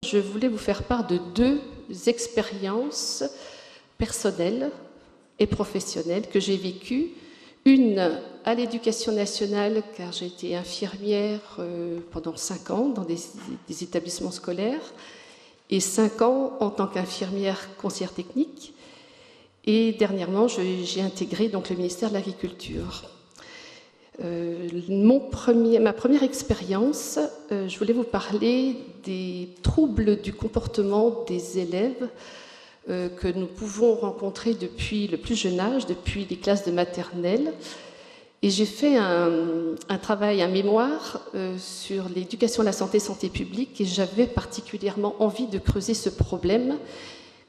Je voulais vous faire part de deux expériences personnelles et professionnelles que j'ai vécues. Une à l'Éducation nationale, car j'ai été infirmière pendant 5 ans dans des établissements scolaires, et 5 ans en tant qu'infirmière conseillère technique. Et dernièrement, j'ai intégré donc, le ministère de l'Agriculture. Ma première expérience, je voulais vous parler des troubles du comportement des élèves que nous pouvons rencontrer depuis le plus jeune âge, depuis les classes de maternelle. Et j'ai fait un travail, un mémoire sur l'éducation à la santé, santé publique, et j'avais particulièrement envie de creuser ce problème,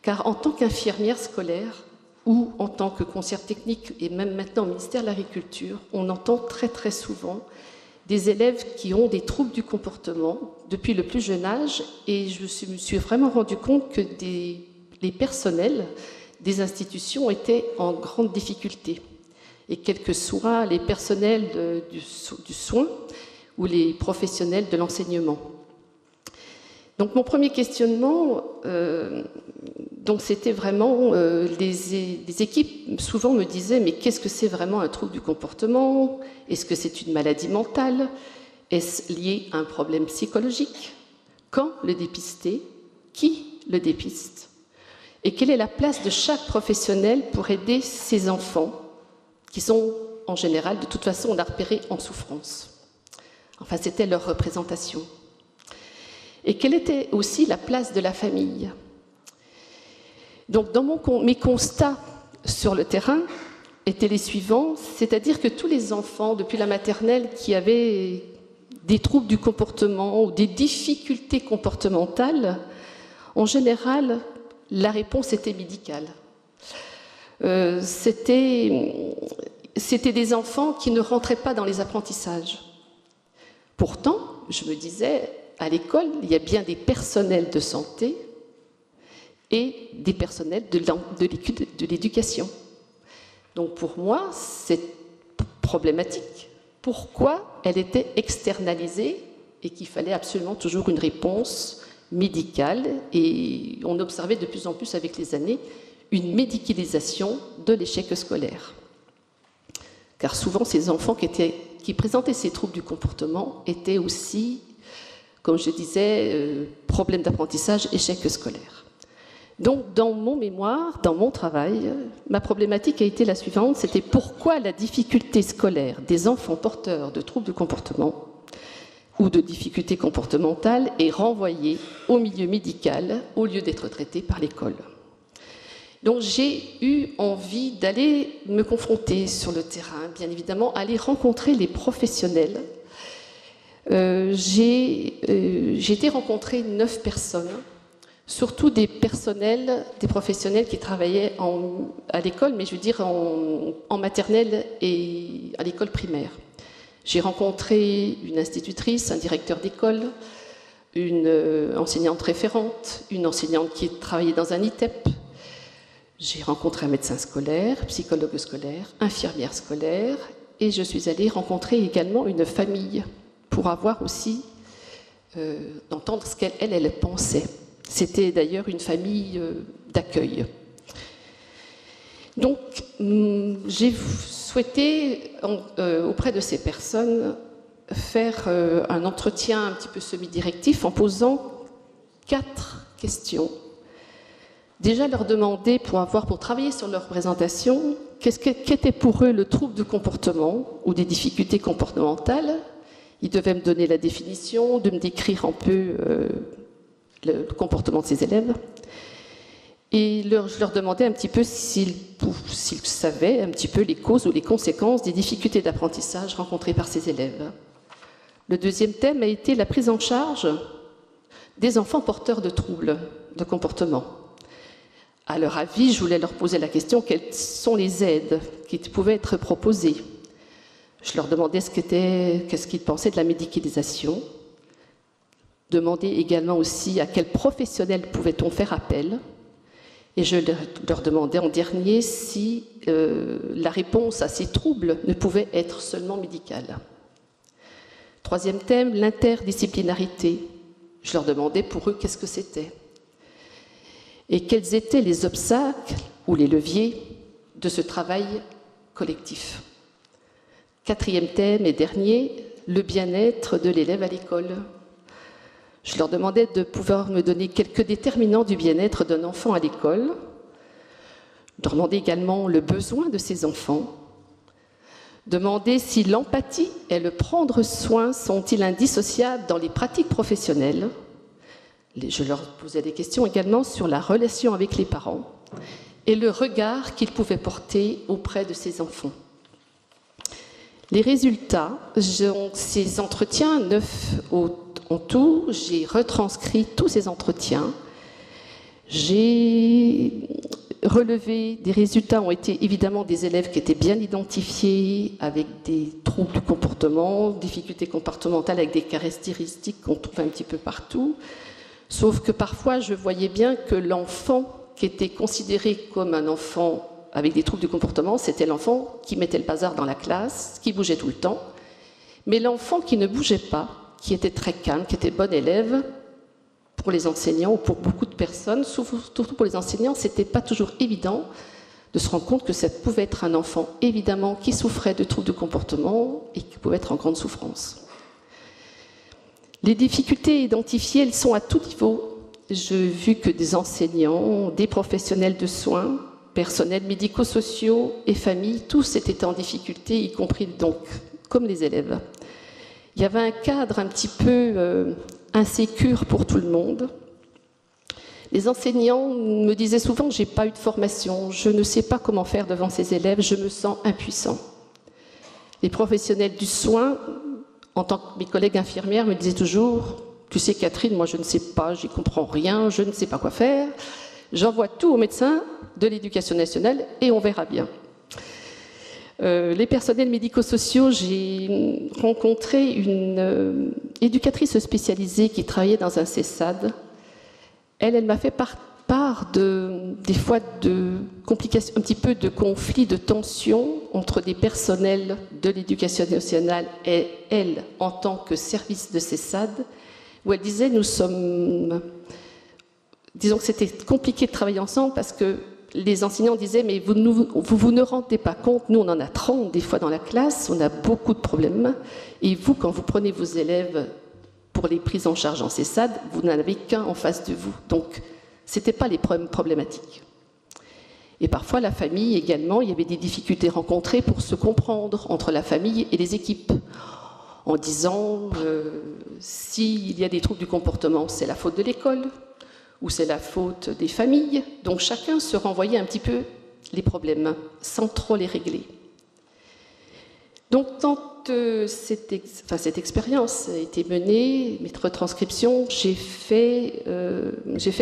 car en tant qu'infirmière scolaire, ou en tant que conseillère technique, et même maintenant au ministère de l'Agriculture, on entend très très souvent des élèves qui ont des troubles du comportement depuis le plus jeune âge, et je me suis vraiment rendu compte que les personnels des institutions étaient en grande difficulté. Et quels que soient les personnels du soin ou les professionnels de l'enseignement. Donc mon premier questionnement, c'était vraiment, les équipes souvent me disaient, mais qu'est-ce que c'est vraiment un trouble du comportement? Est-ce que c'est une maladie mentale? Est-ce lié à un problème psychologique? Quand le dépister? Qui le dépiste? Et quelle est la place de chaque professionnel pour aider ces enfants qui sont en général, de toute façon, on a repéré en souffrance? Enfin, c'était leur représentation. Et quelle était aussi la place de la famille? Donc, dans mes constats sur le terrain étaient les suivants, c'est-à-dire que tous les enfants, depuis la maternelle, qui avaient des troubles du comportement ou des difficultés comportementales, en général, la réponse était médicale. C'était des enfants qui ne rentraient pas dans les apprentissages. Pourtant, je me disais, à l'école, il y a bien des personnels de santé et des personnels de l'éducation. Donc pour moi, c'est problématique. Pourquoi elle était externalisée et qu'il fallait absolument toujours une réponse médicale? Et on observait de plus en plus avec les années une médicalisation de l'échec scolaire. Car souvent, ces enfants qui présentaient ces troubles du comportement étaient aussi, comme je disais, problèmes d'apprentissage, échec scolaire. Donc, dans mon mémoire, dans mon travail, ma problématique a été la suivante, c'était pourquoi la difficulté scolaire des enfants porteurs de troubles de comportement ou de difficultés comportementales est renvoyée au milieu médical au lieu d'être traitée par l'école. Donc j'ai eu envie d'aller me confronter sur le terrain, bien évidemment, aller rencontrer les professionnels. J'ai été rencontrer 9 personnes, surtout des professionnels qui travaillaient à l'école, mais je veux dire en maternelle et à l'école primaire. J'ai rencontré une institutrice, un directeur d'école, une enseignante référente, une enseignante qui travaillait dans un ITEP. J'ai rencontré un médecin scolaire, psychologue scolaire, infirmière scolaire, et je suis allée rencontrer également une famille pour avoir aussi, d'entendre ce qu'elle pensait. C'était d'ailleurs une famille d'accueil. Donc, j'ai souhaité, auprès de ces personnes, faire un entretien un petit peu semi-directif en posant 4 questions. Déjà leur demander, pour travailler sur leur présentation, qu'était pour eux le trouble de comportement ou des difficultés comportementales. Ils devaient me donner la définition, de me décrire un peu le comportement de ces élèves. Et je leur demandais un petit peu s'ils savaient un petit peu les causes ou les conséquences des difficultés d'apprentissage rencontrées par ces élèves. Le deuxième thème a été la prise en charge des enfants porteurs de troubles de comportement. À leur avis, je voulais leur poser la question, quelles sont les aides qui pouvaient être proposées? Je leur demandais qu'est-ce qu'ils pensaient de la médicalisation. Demandais également aussi à quel professionnel pouvait-on faire appel. Et je leur demandais en dernier si la réponse à ces troubles ne pouvait être seulement médicale. Troisième thème, l'interdisciplinarité. Je leur demandais pour eux qu'est-ce que c'était et quels étaient les obstacles ou les leviers de ce travail collectif. Quatrième thème et dernier, le bien-être de l'élève à l'école. Je leur demandais de pouvoir me donner quelques déterminants du bien-être d'un enfant à l'école. Je leur demandais également le besoin de ces enfants. Demander si l'empathie et le prendre soin sont-ils indissociables dans les pratiques professionnelles. Je leur posais des questions également sur la relation avec les parents et le regard qu'ils pouvaient porter auprès de ces enfants. Les résultats, ces entretiens, 9 en tout, j'ai retranscrit tous ces entretiens. J'ai relevé des résultats, ont été évidemment des élèves qui étaient bien identifiés, avec des troubles du comportement, difficultés comportementales, avec des caractéristiques qu'on trouve un petit peu partout. Sauf que parfois, je voyais bien que l'enfant qui était considéré comme un enfant avec des troubles du comportement, c'était l'enfant qui mettait le bazar dans la classe, qui bougeait tout le temps. Mais l'enfant qui ne bougeait pas, qui était très calme, qui était bon élève, pour les enseignants ou pour beaucoup de personnes, surtout pour les enseignants, ce n'était pas toujours évident de se rendre compte que ça pouvait être un enfant, évidemment, qui souffrait de troubles de comportement et qui pouvait être en grande souffrance. Les difficultés identifiées, elles sont à tout niveau. J'ai vu que des enseignants, des professionnels de soins, personnels médico-sociaux et familles, tous étaient en difficulté, y compris donc comme les élèves. Il y avait un cadre un petit peu insécure pour tout le monde. Les enseignants me disaient souvent « j'ai pas eu de formation, je ne sais pas comment faire devant ces élèves, je me sens impuissant ». Les professionnels du soin, en tant que mes collègues infirmières, me disaient toujours « tu sais Catherine, moi je ne sais pas, j'y comprends rien, je ne sais pas quoi faire, j'envoie tout au médecin de l'Éducation nationale et on verra bien ». Les personnels médico-sociaux, j'ai rencontré une éducatrice spécialisée qui travaillait dans un CESAD. Elle m'a fait part des fois de complications, un petit peu de conflits, de tensions entre des personnels de l'Éducation nationale et elle en tant que service de CESAD, où elle disait disons que c'était compliqué de travailler ensemble parce que les enseignants disaient « mais vous ne rendez pas compte, nous on en a 30 des fois dans la classe, on a beaucoup de problèmes, et vous, quand vous prenez vos élèves pour les prises en charge en CESAD, vous n'en avez qu'un en face de vous. » Donc, ce n'étaient pas les problèmes problématiques. Et parfois, la famille également, il y avait des difficultés rencontrées pour se comprendre entre la famille et les équipes, en disant s'il y a des troubles du comportement, c'est la faute de l'école, ou c'est la faute des familles. Donc chacun se renvoyait un petit peu les problèmes, sans trop les régler. Donc quand cette expérience a été menée, mes retranscriptions, j'ai fait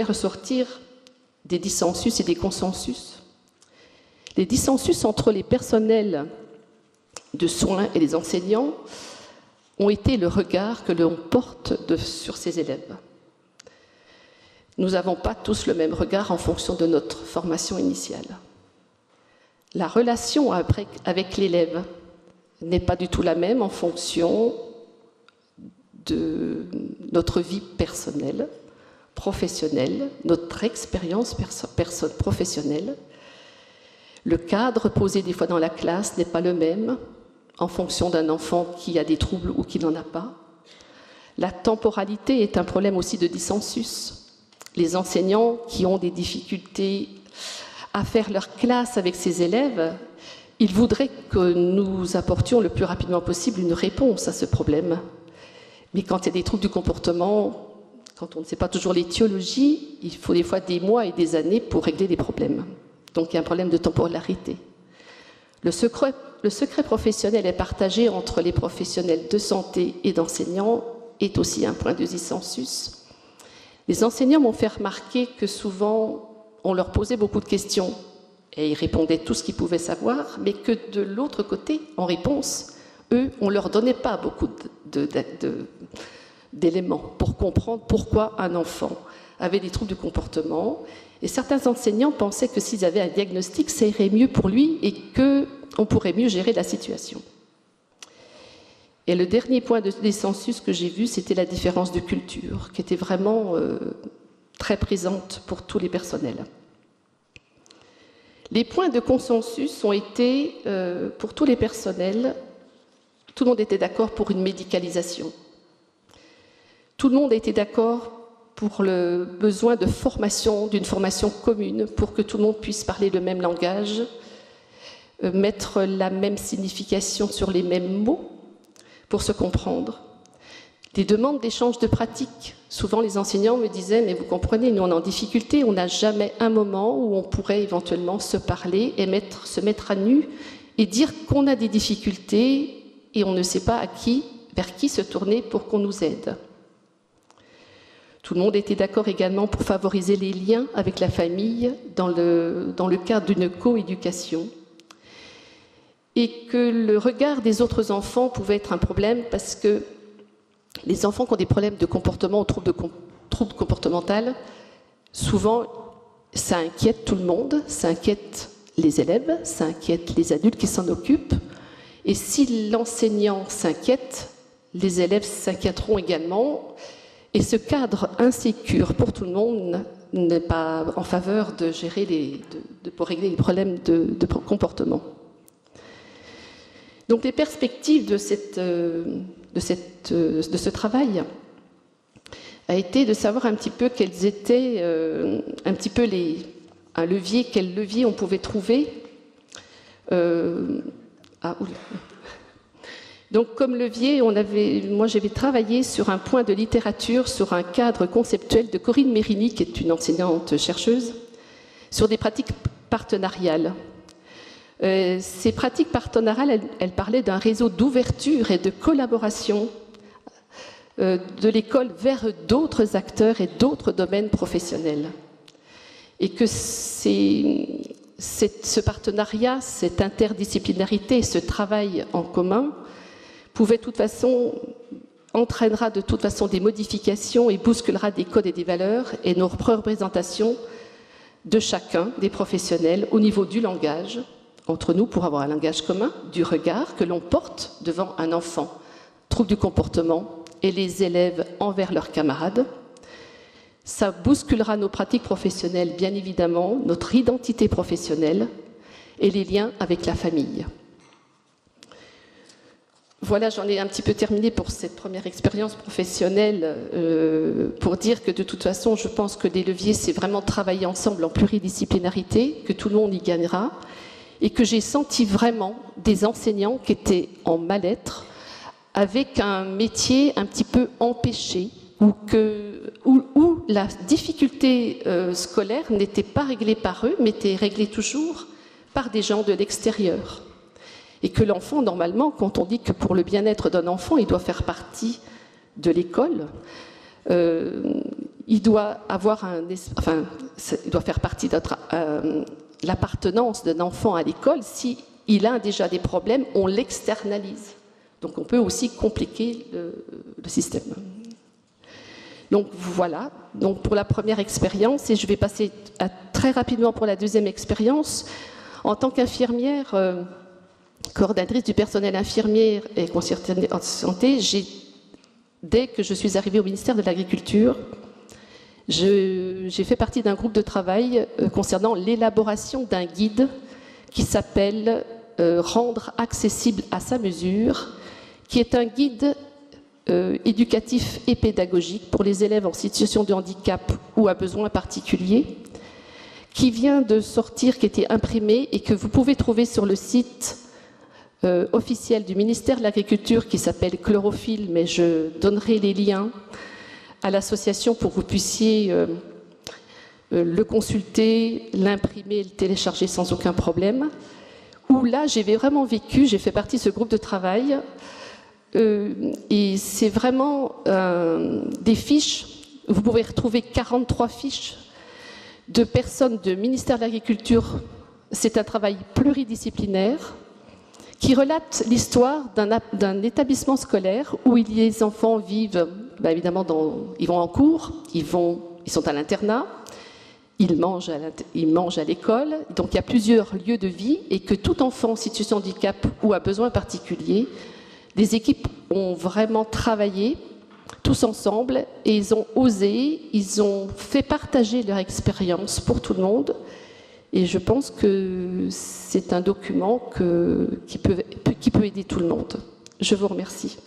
ressortir des dissensus et des consensus. Les dissensus entre les personnels de soins et les enseignants ont été le regard que l'on porte sur ces élèves. Nous n'avons pas tous le même regard en fonction de notre formation initiale. La relation avec l'élève n'est pas du tout la même en fonction de notre vie personnelle, professionnelle, notre expérience professionnelle. Le cadre posé des fois dans la classe n'est pas le même en fonction d'un enfant qui a des troubles ou qui n'en a pas. La temporalité est un problème aussi de dissensus. Les enseignants qui ont des difficultés à faire leur classe avec ces élèves, ils voudraient que nous apportions le plus rapidement possible une réponse à ce problème. Mais quand il y a des troubles du comportement, quand on ne sait pas toujours l'étiologie, il faut des fois des mois et des années pour régler des problèmes. Donc il y a un problème de temporalité. Le secret professionnel est partagé entre les professionnels de santé et d'enseignants est aussi un point de dissensus. Les enseignants m'ont fait remarquer que souvent, on leur posait beaucoup de questions et ils répondaient tout ce qu'ils pouvaient savoir, mais que de l'autre côté, en réponse, eux, on ne leur donnait pas beaucoup d'éléments pour comprendre pourquoi un enfant avait des troubles du comportement. Et certains enseignants pensaient que s'ils avaient un diagnostic, ça irait mieux pour lui et qu'on pourrait mieux gérer la situation. Et le dernier point de consensus que j'ai vu, c'était la différence de culture, qui était vraiment très présente pour tous les personnels. Les points de consensus ont été, pour tous les personnels, tout le monde était d'accord pour une médicalisation. Tout le monde était d'accord pour le besoin de formation, d'une formation commune, pour que tout le monde puisse parler le même langage, mettre la même signification sur les mêmes mots, pour se comprendre. Des demandes d'échange de pratiques. Souvent, les enseignants me disaient « Mais vous comprenez, nous, on est en difficulté, on n'a jamais un moment où on pourrait éventuellement se parler et se mettre à nu et dire qu'on a des difficultés et on ne sait pas vers qui se tourner pour qu'on nous aide. » Tout le monde était d'accord également pour favoriser les liens avec la famille dans le cadre d'une coéducation. Et que le regard des autres enfants pouvait être un problème parce que les enfants qui ont des problèmes de comportement ou troubles comportementaux, souvent, ça inquiète tout le monde, ça inquiète les élèves, ça inquiète les adultes qui s'en occupent. Et si l'enseignant s'inquiète, les élèves s'inquiéteront également. Et ce cadre insécure pour tout le monde n'est pas en faveur de gérer pour régler les problèmes de comportement. Donc les perspectives de ce travail a été de savoir un petit peu quels étaient quel levier on pouvait trouver. Donc comme levier, moi j'avais travaillé sur un point de littérature, sur un cadre conceptuel de Corinne Mérini, qui est une enseignante chercheuse, sur des pratiques partenariales. Ces pratiques partenariales, elles parlaient d'un réseau d'ouverture et de collaboration de l'école vers d'autres acteurs et d'autres domaines professionnels. Et que ce partenariat, cette interdisciplinarité, ce travail en commun entraînera de toute façon des modifications et bousculera des codes et des valeurs et nos représentations de chacun des professionnels au niveau du langage, entre nous pour avoir un langage commun, du regard que l'on porte devant un enfant, trouble du comportement et les élèves envers leurs camarades. Ça bousculera nos pratiques professionnelles, bien évidemment, notre identité professionnelle et les liens avec la famille. Voilà, j'en ai un petit peu terminé pour cette première expérience professionnelle, pour dire que de toute façon, je pense que les leviers, c'est vraiment travailler ensemble en pluridisciplinarité, que tout le monde y gagnera, et que j'ai senti vraiment des enseignants qui étaient en mal-être, avec un métier un petit peu empêché, où la difficulté scolaire n'était pas réglée par eux, mais était réglée toujours par des gens de l'extérieur. Et que l'enfant, normalement, quand on dit que pour le bien-être d'un enfant, il doit faire partie de l'école, il doit faire partie de l'appartenance d'un enfant à l'école. S'il a déjà des problèmes, on l'externalise. Donc on peut aussi compliquer le système. Donc voilà, donc pour la première expérience, et je vais passer très rapidement pour la deuxième expérience. En tant qu'infirmière, coordinatrice du personnel infirmier et conseillère en santé, dès que je suis arrivée au ministère de l'Agriculture, j'ai fait partie d'un groupe de travail concernant l'élaboration d'un guide qui s'appelle « Rendre accessible à sa mesure », qui est un guide éducatif et pédagogique pour les élèves en situation de handicap ou à besoins particuliers, qui vient de sortir, qui était imprimé et que vous pouvez trouver sur le site officiel du ministère de l'Agriculture qui s'appelle Chlorophylle, mais je donnerai les liens à l'association pour que vous puissiez le consulter, l'imprimer, le télécharger sans aucun problème. Où là, j'ai vraiment vécu, j'ai fait partie de ce groupe de travail et c'est vraiment des fiches, vous pouvez retrouver 43 fiches de personnes du ministère de l'Agriculture. C'est un travail pluridisciplinaire qui relate l'histoire d'un établissement scolaire où les enfants vivent, évidemment, ils vont en cours, ils sont à l'internat, ils mangent à l'école, donc il y a plusieurs lieux de vie et que tout enfant en situation de handicap ou à besoin particulier, Les équipes ont vraiment travaillé tous ensemble et ils ont osé, ils ont fait partager leur expérience pour tout le monde. Et je pense que c'est un document qui peut aider tout le monde. Je vous remercie.